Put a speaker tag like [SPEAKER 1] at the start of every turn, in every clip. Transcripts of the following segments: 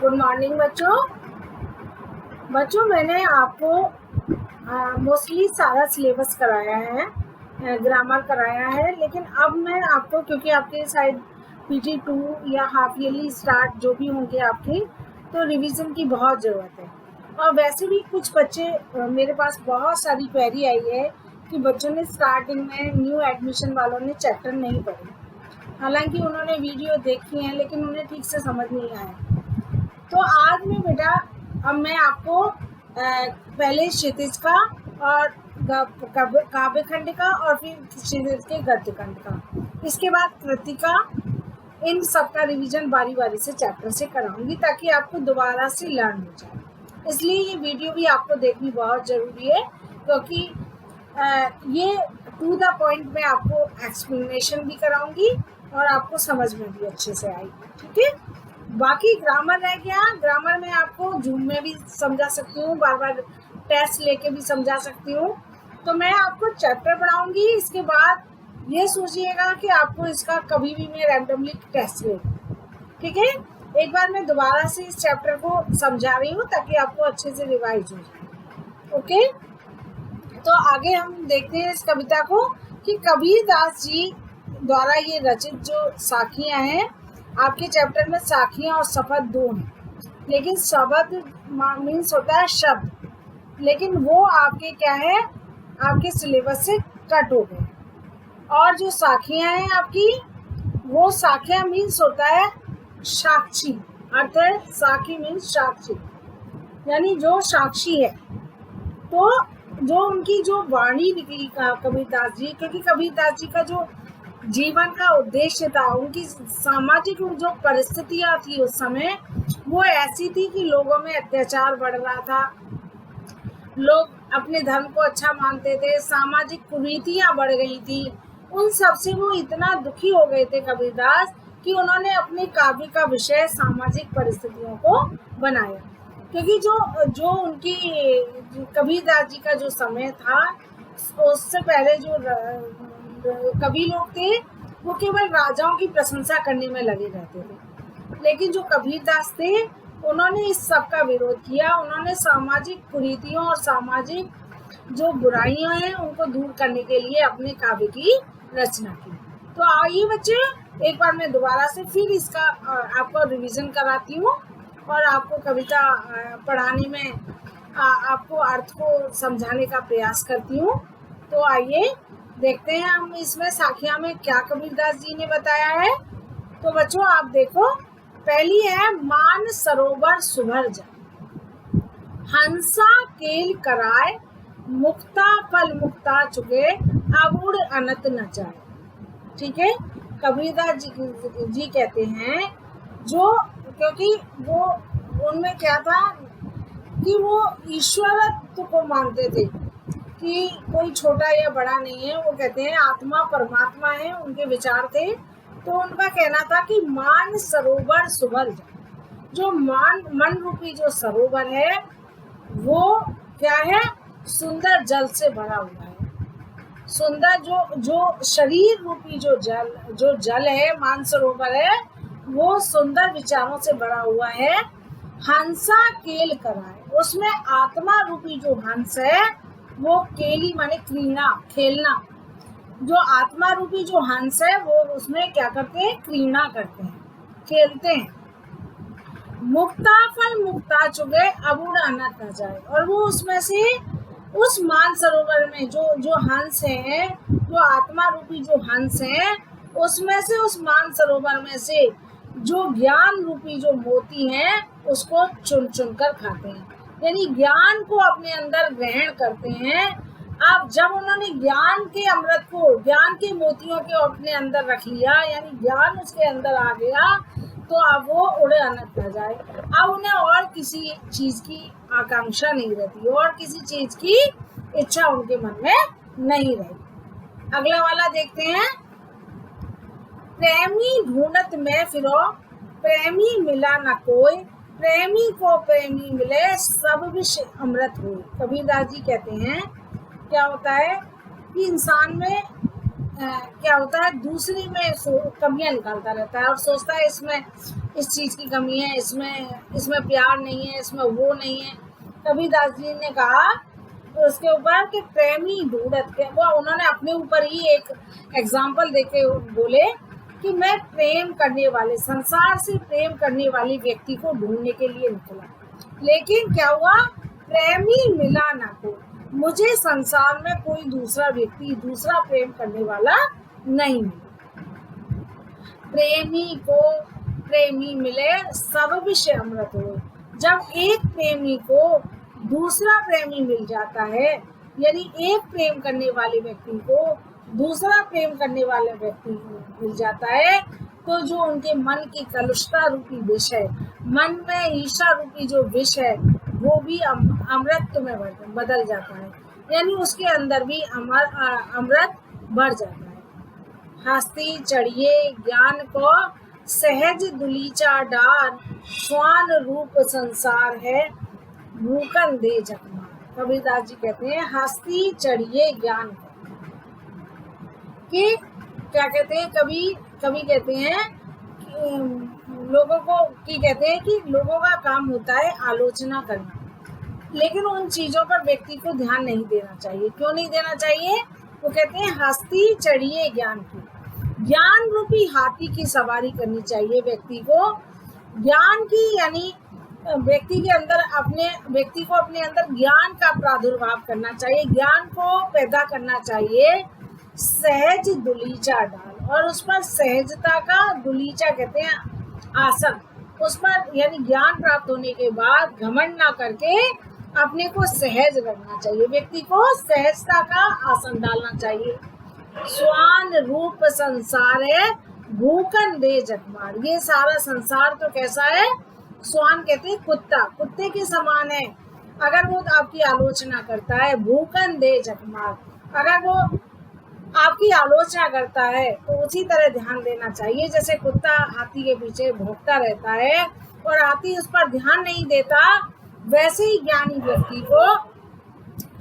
[SPEAKER 1] Good morning बच्चों मैंने आपको मोस्टली सारा सिलेबस कराया है, ग्रामर कराया है, लेकिन अब मैं आपको, क्योंकि आपके शायद PT2 या हाफ ईयरली स्टार्ट जो भी होंगे आपके, तो रिवीजन की बहुत ज़रूरत है। और वैसे भी कुछ बच्चे, मेरे पास बहुत सारी क्वेरी आई है कि बच्चों ने स्टार्टिंग में न्यू एडमिशन वालों ने चैप्टर नहीं पढ़े, हालांकि उन्होंने वीडियो देखी है लेकिन उन्हें ठीक से समझ नहीं आया। तो आज में बेटा अब मैं आपको पहले क्षितिज का और काव्य खंड का और फिर क्षितिज के गद्य खंड का, इसके बाद कृतिका, इन सब का रिवीजन बारी बारी से चैप्टर से कराऊंगी ताकि आपको दोबारा से लर्न हो जाए। इसलिए ये वीडियो भी आपको देखनी बहुत ज़रूरी है, क्योंकि ये टू द पॉइंट में आपको एक्सप्लेनेशन भी कराऊंगी और आपको समझ में भी अच्छे से आएगी। ठीक है, बाकी ग्रामर रह गया। ग्रामर में आपको जूम में भी समझा सकती हूँ, बार बार टेस्ट लेके भी समझा सकती हूँ। तो मैं आपको चैप्टर पढ़ाऊंगी, इसके बाद ये सोचिएगा कि आपको इसका कभी भी मैं रैंडमली टेस्ट ले। ठीक है, एक बार मैं दोबारा से इस चैप्टर को समझा रही हूँ ताकि आपको अच्छे से रिवाइज हो जाए। ओके, तो आगे हम देखते हैं इस कविता को कि कबीरदास जी द्वारा ये रचित जो साखियाँ हैं, आपके चैप्टर में साखियाँ और शब्द दो हैं, लेकिन शब्द मीन्स होता है शब्द, लेकिन वो आपके क्या है, आपके सिलेबस से कट हो गए। और जो साखियाँ हैं आपकी, वो साखियाँ मीन्स होता है साक्षी, अर्थ है साखी मीन्स साक्षी, यानी जो साक्षी है। तो जो उनकी जो वाणी निकली कबीरदास जी, क्योंकि कबीरदास जी का जो जीवन का उद्देश्य था, उनकी सामाजिक जो परिस्थितियां थी उस समय, वो ऐसी थी कि लोगों में अत्याचार बढ़ रहा था, लोग अपने धर्म को अच्छा मानते थे, सामाजिक कुरीतियां बढ़ गई थी। उन सब से वो इतना दुखी हो गए थे कबीरदास कि उन्होंने अपने काव्य का विषय सामाजिक परिस्थितियों को बनाया। क्योंकि जो उनकी कबीरदास जी का जो समय था, उससे पहले जो कवि लोग थे वो केवल राजाओं की प्रशंसा करने में लगे रहते थे, लेकिन जो कबीरदास थे उन्होंने इस सब का विरोध किया। उन्होंने सामाजिक कुरीतियों और सामाजिक जो बुराइयां हैं उनको दूर करने के लिए अपने काव्य की रचना की। तो आइए बच्चे, एक बार मैं दोबारा से फिर इसका आपको रिवीजन कराती हूँ और आपको कविता पढ़ाने में आपको अर्थ को समझाने का प्रयास करती हूँ। तो आइए देखते हैं हम इसमें साखियाँ में क्या कबीरदास जी ने बताया है। तो बच्चों आप देखो, पहली है मान सरोवर सुभर जाए, हंसा केल कराए, मुक्ता फल मुक्ता चुके, अबुड़ अनत न जाए। ठीक है, कबीरदास जी कहते हैं, जो क्योंकि वो उनमें क्या था कि वो ईश्वरत्व को मानते थे कि कोई छोटा या बड़ा नहीं है, वो कहते हैं आत्मा परमात्मा है, उनके विचार थे। तो उनका कहना था कि मान सरोवर सुभर जाए, जो मन रूपी जो सरोवर है वो क्या है, सुंदर जल से भरा हुआ है। सुंदर जो शरीर रूपी जो जल है, मान सरोवर है, वो सुंदर विचारों से भरा हुआ है। हंसा केल कराए, उसमें आत्मा रूपी जो हंस है, वो केली माने क्रीड़ा, खेलना, जो आत्मा रूपी जो हंस है वो उसमें क्या करते हैं, क्रीड़ा करते हैं, खेलते हैं। मुक्ता फल मुक्ता चुगे, अबुड़ अनत न जाए, और वो उसमें से उस मान सरोवर में जो हंस है, जो आत्मा रूपी जो हंस है, उसमें से उस मान सरोवर में से जो ज्ञान रूपी जो मोती है उसको चुन चुन कर खाते हैं, यानी ज्ञान को अपने अंदर ग्रहण करते हैं। अब जब उन्होंने ज्ञान के अमृत को, ज्ञान के मोतियों को अपने अंदर रख लिया, यानी ज्ञान उसके अंदर आ गया, तो अब वो उड़े अनंत न जाए। अब उन्हें और किसी चीज की आकांक्षा नहीं रहती, और किसी चीज की इच्छा उनके मन में नहीं रहती। अगला वाला देखते हैं, प्रेमी ढूंढत में फिरो, प्रेमी मिला न कोई, प्रेमी को प्रेमी मिले, सब विष अमृत हो। कबीरदास जी कहते हैं क्या होता है कि इंसान में क्या होता है, दूसरी में कमियां निकालता रहता है और सोचता है इसमें इस चीज़ की कमी है, इसमें प्यार नहीं है, इसमें वो नहीं है। कबीरदास जी ने कहा तो उसके ऊपर कि प्रेमी ढूंढत के, वो उन्होंने अपने ऊपर ही एक एग्जाम्पल देके बोले कि मैं प्रेम करने वाले, संसार से प्रेम करने वाले व्यक्ति को ढूंढने के लिए निकला, लेकिन क्या हुआ, प्रेमी मिला ना को। मुझे संसार में कोई दूसरा व्यक्ति, दूसरा प्रेम करने वाला नहीं मिला। प्रेमी को प्रेमी मिले सब विषय अमृत हो। जब एक प्रेमी को दूसरा प्रेमी मिल जाता है, यानी एक प्रेम करने वाले व्यक्ति को दूसरा प्रेम करने वाले व्यक्ति मिल जाता है, तो जो उनके मन की कलुषता रूपी विष है, मन में ईर्ष्या रूपी जो विष है, वो भी अमृत में बदल जाता है, यानी उसके अंदर भी अमृत बढ़ जाता है। हस्ती चढ़िए ज्ञान को सहज दुलीचा डार, स्वान रूप संसार है भूकन दे जखमा। कबीरदास जी कहते हैं हस्ती चढ़िए ज्ञान को, कि क्या कहते हैं, कभी कहते हैं लोगों को कहते हैं कि लोगों का काम होता है आलोचना करना, लेकिन उन चीजों पर व्यक्ति को ध्यान नहीं देना चाहिए। क्यों नहीं देना चाहिए? वो कहते हैं हस्ती चढ़िए ज्ञान की, ज्ञान रूपी हाथी की सवारी करनी चाहिए व्यक्ति को। ज्ञान की यानी व्यक्ति को अपने अंदर ज्ञान का प्रादुर्भाव करना चाहिए, ज्ञान को पैदा करना चाहिए। सहज दुलीचा डाल, और उस पर सहजता का, दुलीचा कहते हैं आसन, उस पर यानी ज्ञान प्राप्त होने के बाद घमंड ना करके अपने को सहज रखना चाहिए, व्यक्ति को सहजता का आसन डालना चाहिए। स्वान रूप संसार है भूकन दे जगमार, ये सारा संसार तो कैसा है? स्वान कहते हैं कुत्ता, कुत्ते के समान है। अगर वो आपकी आलोचना करता है, भूकन दे जगमार, अगर वो आपकी आलोचना करता है तो उसी तरह ध्यान देना चाहिए जैसे कुत्ता हाथी के पीछे भौंकता रहता है और हाथी उस पर ध्यान नहीं देता, वैसे ही ज्ञानी व्यक्ति को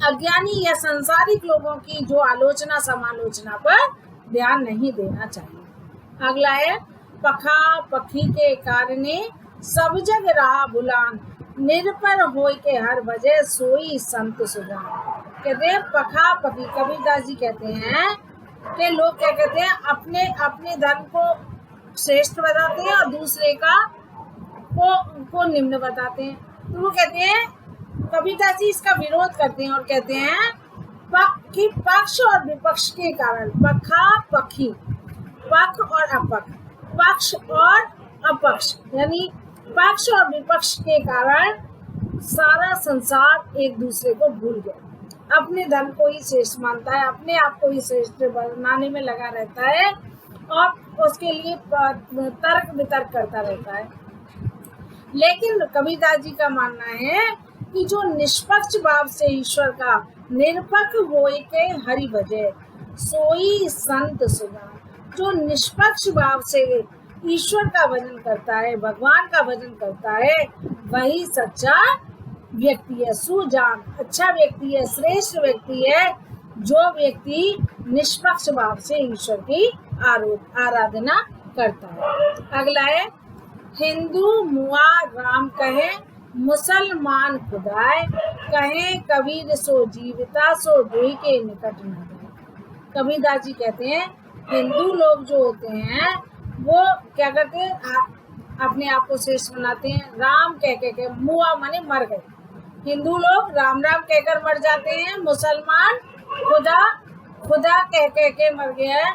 [SPEAKER 1] अज्ञानी या संसारिक लोगों की जो आलोचना समालोचना पर ध्यान नहीं देना चाहिए। अगला है पखा पखी के कारणे सब जग रहा बुलान, निरपर होय के हर वजह सोई संत सुजान। कहते हैं पखा पखी, कबीरदास जी कहते हैं कि लोग क्या कहते हैं, अपने धर्म को श्रेष्ठ बताते हैं और दूसरे का को निम्न बताते हैं। तो वो कहते हैं, कबीरदास जी इसका विरोध करते हैं और कहते हैं कि पक्ष और विपक्ष के कारण, पखा पखी, पक्ष और अपक्ष, पक्ष और अपक्ष, यानी पक्ष और विपक्ष के कारण सारा संसार एक दूसरे को भूल गया, अपने धर्म को ही श्रेष्ठ मानता है, अपने आप को ही श्रेष्ठ बनाने में लगा रहता है और उसके लिए तर्क वितर्क करता रहता है। लेकिन कबीरदास जी का मानना है कि जो निष्पक्ष भाव से ईश्वर का निरपक्ष होए के हरि भजे सोई संत सुजान, जो निष्पक्ष भाव से ईश्वर का भजन करता है, भगवान का भजन करता है, वही सच्चा व्यक्ति है, सुजान, अच्छा व्यक्ति है, श्रेष्ठ व्यक्ति है, जो व्यक्ति निष्पक्ष भाव से ईश्वर की आराधना करता है। अगला है हिंदू मुआ राम कहे मुसलमान खुदाए, कहे कबीर सो जीविता सो दुई के निकट न जाए। कबीरदास जी कहते हैं हिंदू लोग जो होते हैं वो क्या करते हैं, अपने आप को श्रेष्ठ बनाते हैं, राम कह के मुआ माने मर गए, हिंदू लोग राम राम कहकर मर जाते हैं, मुसलमान खुदा कह के मर गए हैं।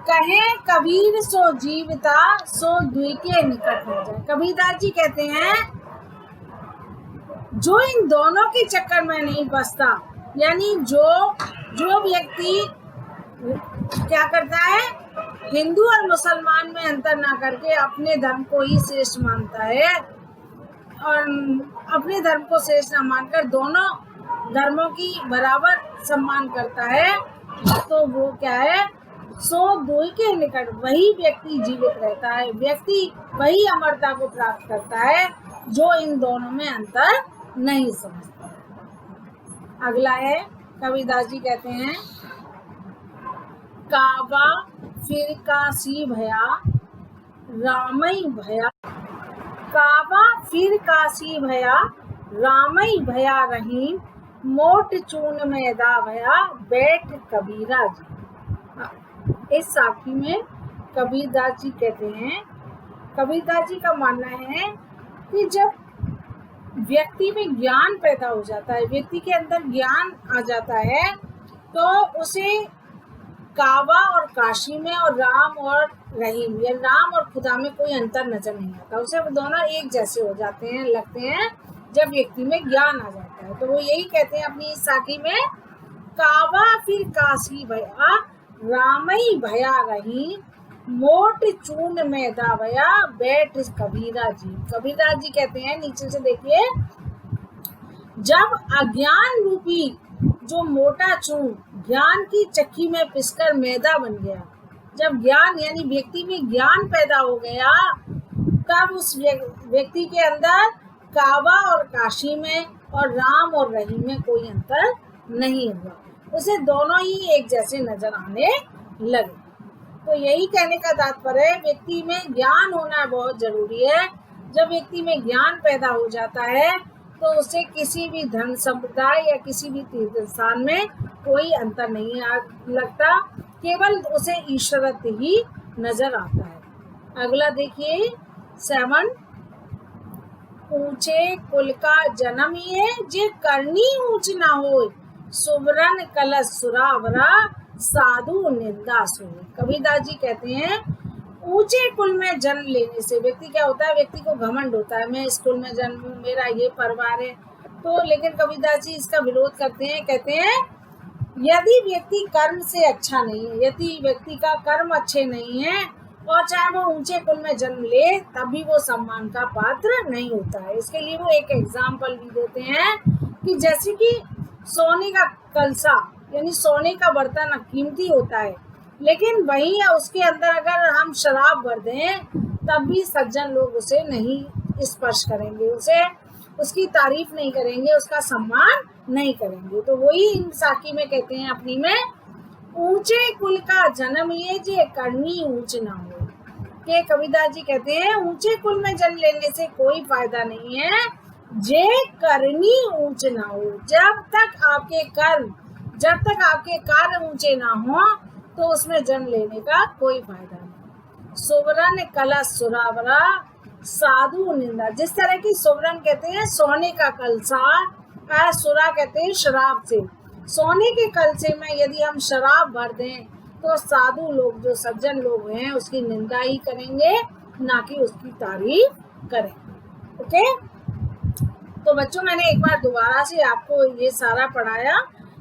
[SPEAKER 1] कहे कबीर सो जीविता सो दुई के निकट हो जाए। कबीरदास जी कहते हैं जो इन दोनों के चक्कर में नहीं बसता, यानी जो व्यक्ति क्या करता है, हिंदू और मुसलमान में अंतर ना करके अपने धर्म को ही श्रेष्ठ मानता है और अपने धर्म को श्रेष्ठ न मानकर दोनों धर्मों की बराबर सम्मान करता है, तो वो क्या है, सो दुई के निकट वही व्यक्ति जीवित रहता है, व्यक्ति वही अमरता को प्राप्त करता है जो इन दोनों में अंतर नहीं समझता। अगला है कबीरदास जी कहते हैं काबा फिर काशी भया रामई भया, काबा फिर काशी भया, रामई भया रहीम, मोट चून मैदा भया, बैठ कबीरा जी। इस साखी में कबीरदास जी कहते हैं, कबीरदास जी का मानना है कि जब व्यक्ति में ज्ञान पैदा हो जाता है, व्यक्ति के अंदर ज्ञान आ जाता है, तो उसे काबा और काशी में और राम और रहीम या राम और खुदा में कोई अंतर नजर नहीं आता। उसे वो दोनों एक जैसे हो जाते हैं, लगते हैं जब व्यक्ति में ज्ञान आ जाता है। तो वो यही कहते हैं अपनी इस साखी में, काबा फिर काशी भया, रामई भया रहीम, मोट चून मैदा भया, बैठ कबीरा जी। कबीरदास जी कहते हैं, नीचे से देखिए, जब अज्ञान रूपी जो मोटा चून ज्ञान की चक्की में पिसकर मैदा बन गया, जब ज्ञान यानी व्यक्ति में ज्ञान पैदा हो गया, तब उस व्यक्ति के अंदर काबा और काशी में और राम और रहीम में कोई अंतर नहीं हुआ, उसे दोनों ही एक जैसे नजर आने लगे। तो यही कहने का तात्पर्य है, व्यक्ति में ज्ञान होना बहुत जरूरी है। जब व्यक्ति में ज्ञान पैदा हो जाता है तो उसे किसी भी धर्म संप्रदाय या किसी भी तीर्थ स्थान में कोई अंतर नहीं लगता, केवल उसे ईश्वरत्व ही नजर आता है। अगला देखिए 7, ऊंचे कुल का जन्म ये, जे करनी ऊंच ना हो, सुवरन कलश सुरावरा, साधु निंदा सुने। कबीरदास जी कहते हैं, ऊंचे कुल में जन्म लेने से व्यक्ति क्या होता है, व्यक्ति को घमंड होता है, मैं इस कुल में जन्म हूँ, मेरा ये परिवार है। तो लेकिन कबीरदास जी इसका विरोध करते हैं, कहते हैं यदि व्यक्ति कर्म से अच्छा नहीं है, यदि व्यक्ति का कर्म अच्छे नहीं है और चाहे वो ऊंचे कुल में जन्म ले, तभी वो सम्मान का पात्र नहीं होता है। इसके लिए वो एक एग्जाम्पल भी देते हैं कि जैसे कि सोने का कलसा यानी सोने का बर्तन कीमती होता है, लेकिन वही उसके अंदर अगर हम शराब भर दें तब भी सज्जन लोग उसे नहीं स्पर्श करेंगे, उसे उसकी तारीफ नहीं करेंगे, उसका सम्मान नहीं करेंगे। तो वही इन साखी में कहते हैं अपनी में, ऊंचे कुल का जन्म ये, जे करनी ऊंच ना हो। के कबीरदास जी कहते हैं ऊंचे कुल में जन्म लेने से कोई फायदा नहीं है, जे करनी ऊंच ना हो। जब तक आपके कार्य ऊंचे ना हो तो उसमें जन्म लेने का कोई फायदा नहीं। सुवरन कलश सुरावरा, साधु निंदा। जिस तरह की सुवरन कहते हैं सोने का कलसा, सुरा कहते हैं शराब से। सोने के कलसे में यदि हम शराब भर दें तो साधु लोग जो सज्जन लोग हैं उसकी निंदा ही करेंगे, ना कि उसकी तारीफ करेंगे। ओके, तो बच्चों मैंने एक बार दोबारा से आपको ये सारा पढ़ाया,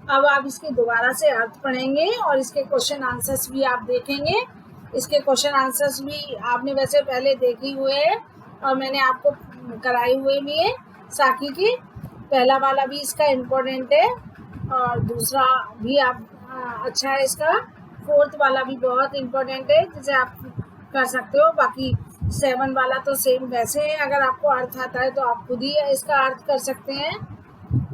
[SPEAKER 1] अब आप इसके दोबारा से अर्थ पढ़ेंगे और इसके क्वेश्चन आंसर्स भी आप देखेंगे। इसके क्वेश्चन आंसर्स भी आपने वैसे पहले देखे हुए हैं और मैंने आपको कराए हुए भी है। साखी की पहला वाला भी इसका इम्पोर्टेंट है और दूसरा भी आप अच्छा है इसका, 4th वाला भी बहुत इम्पोर्टेंट है जिसे आप कर सकते हो। बाकी 7 वाला तो सेम वैसे है, अगर आपको अर्थ आता है तो आप खुद ही इसका अर्थ कर सकते हैं।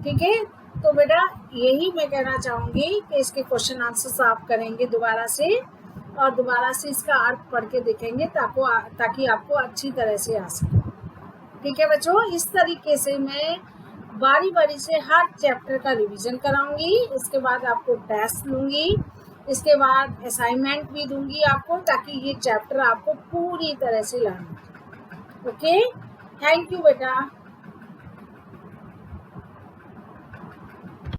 [SPEAKER 1] ठीक है, तो बेटा यही मैं कहना चाहूँगी कि इसके क्वेश्चन आंसर्स आप करेंगे दोबारा से और दोबारा से इसका अर्थ पढ़ के देखेंगे ताकि आपको अच्छी तरह से आ सके। ठीक है बच्चों, इस तरीके से मैं बारी बारी से हर चैप्टर का रिवीजन कराऊंगी, इसके बाद आपको टेस्ट लूँगी, इसके बाद असाइनमेंट भी दूंगी आपको, ताकि ये चैप्टर आपको पूरी तरह से लर्न हो। ओके, थैंक यू बेटा।